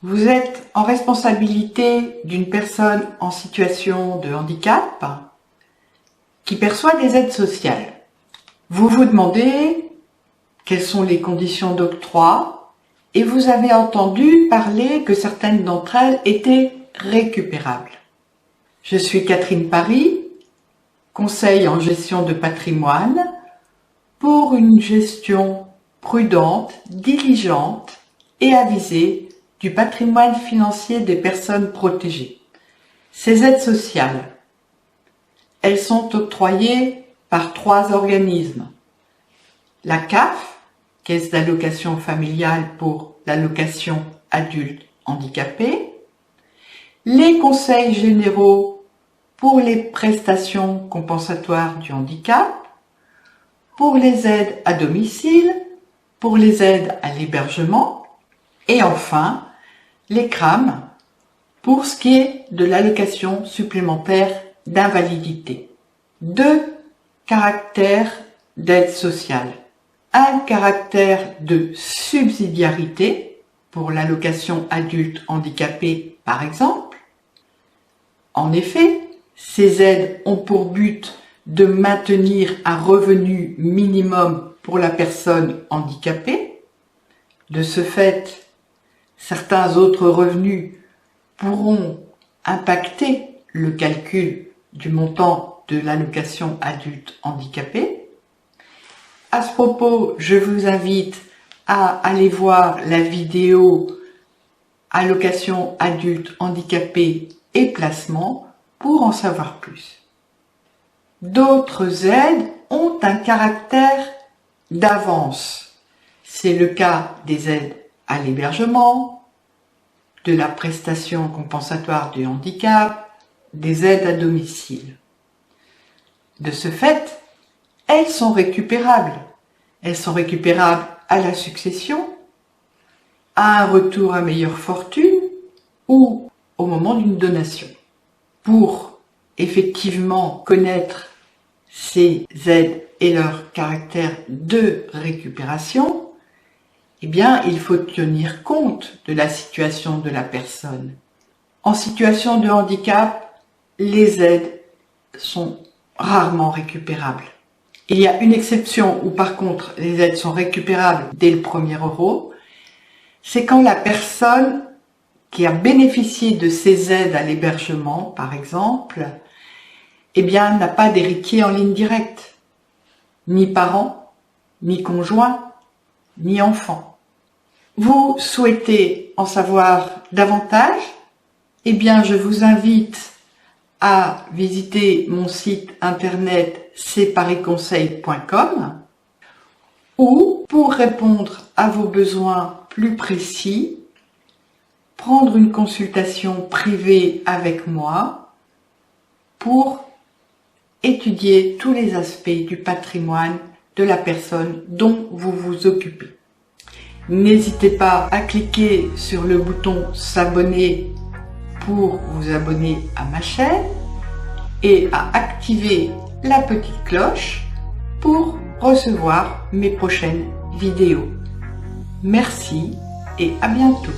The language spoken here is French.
Vous êtes en responsabilité d'une personne en situation de handicap qui perçoit des aides sociales. Vous vous demandez quelles sont les conditions d'octroi et vous avez entendu parler que certaines d'entre elles étaient récupérables. Je suis Catherine Paris, conseil en gestion de patrimoine pour une gestion prudente, diligente et avisée du patrimoine financier des personnes protégées. Ces aides sociales, elles sont octroyées par 3 organismes. La CAF, Caisse d'allocation familiale pour l'allocation adulte handicapé, les conseils généraux pour les prestations compensatoires du handicap, pour les aides à domicile, pour les aides à l'hébergement, et enfin, les CRAM, pour ce qui est de l'allocation supplémentaire d'invalidité. 2 caractères d'aide sociale. Un caractère de subsidiarité, pour l'allocation adulte handicapé par exemple. En effet, ces aides ont pour but de maintenir un revenu minimum pour la personne handicapée. De ce fait, certains autres revenus pourront impacter le calcul du montant de l'allocation adulte handicapé. À ce propos, je vous invite à aller voir la vidéo allocation adulte handicapé et placement pour en savoir plus. D'autres aides ont un caractère d'avance. C'est le cas des aides à l'hébergement, de la prestation compensatoire du handicap, des aides à domicile. De ce fait, elles sont récupérables. Elles sont récupérables à la succession, à un retour à meilleure fortune ou au moment d'une donation. Pour effectivement connaître ces aides et leur caractère de récupération, eh bien, il faut tenir compte de la situation de la personne. En situation de handicap, les aides sont rarement récupérables. Il y a une exception où par contre les aides sont récupérables dès le premier euro, c'est quand la personne qui a bénéficié de ces aides à l'hébergement, par exemple, eh bien, n'a pas d'héritier en ligne directe, ni parents, ni conjoint, ni enfant. Vous souhaitez en savoir davantage? Eh bien, je vous invite à visiter mon site internet cpariconseil.com ou pour répondre à vos besoins plus précis, prendre une consultation privée avec moi pour étudier tous les aspects du patrimoine de la personne dont vous vous occupez. N'hésitez pas à cliquer sur le bouton s'abonner pour vous abonner à ma chaîne et à activer la petite cloche pour recevoir mes prochaines vidéos. Merci et à bientôt.